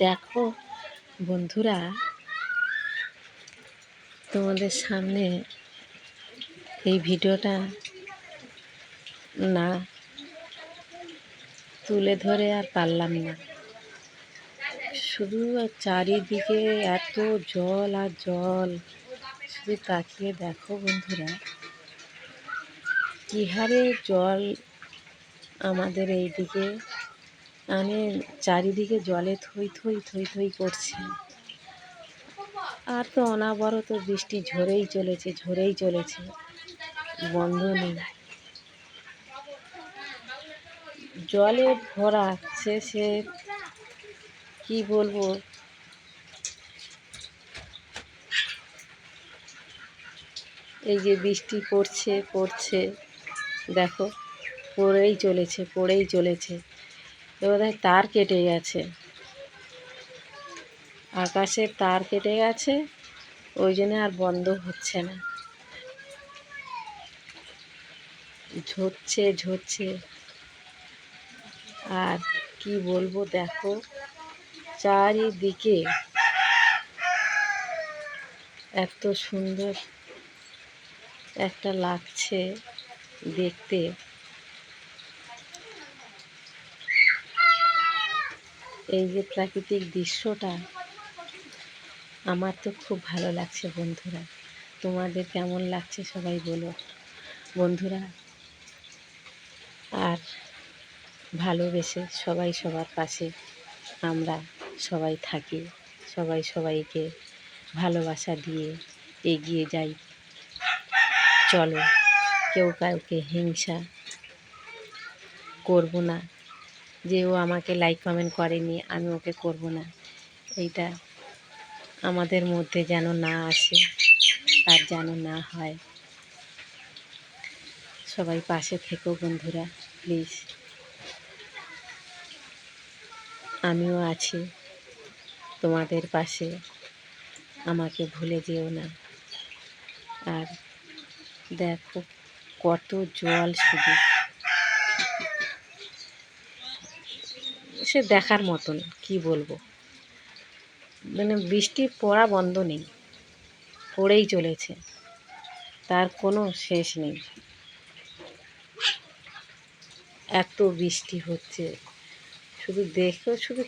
দেখো বন্ধুরা, তোমাদের সামনে এই ভিডিওটা না তুলে ধরে আর পারলাম না। শুধু চারিদিকে এত জল আর জল, শুধু তাকিয়ে দেখো বন্ধুরা, কী হারে জল আমাদের এই দিকে, মানে চারিদিকে জলে থই থই থই থই করছে। আর তো অনবরত বৃষ্টি ঝরেই চলেছে, বন্ধ নেই। জলে ভরা সে কি বলবো। এই যে বৃষ্টি পড়ছে, দেখো পড়েই চলেছে। এবার তার কেটে গেছে, আকাশের তার কেটে গেছে, ওই জন্য আর বন্ধ হচ্ছে না। ঝরছে। আর কি বলবো, দেখো চারিদিকে এত সুন্দর একটা লাগছে দেখতে। এই যে প্রাকৃতিক দৃশ্যটা আমার তো খুব ভালো লাগছে বন্ধুরা। তোমাদের কেমন লাগছে সবাই বলো বন্ধুরা। আর ভালোবেসে সবাই সবার পাশে আমরা সবাই থাকি, সবাই সবাইকে ভালোবাসা দিয়ে এগিয়ে যাই। চলো, কেউ কাউকে হিংসা করব না, যে ও আমাকে লাইক কমেন্ট করেনি আমি ওকে করব না। এইটা আমাদের মধ্যে যেন না আসে আর যেন না হয়। সবাই পাশে থেকো বন্ধুরা, প্লিজ। আমিও আছি তোমাদের পাশে, আমাকে ভুলে যেও না। আর দেখো কত জল, শুধু সে দেখার মতন, কি বলবো। মানে বৃষ্টি পড়া বন্ধ নেই, পড়েই চলেছে, তার কোনো শেষ নেই। এত বৃষ্টি হচ্ছে, শুধু দেখো, শুধু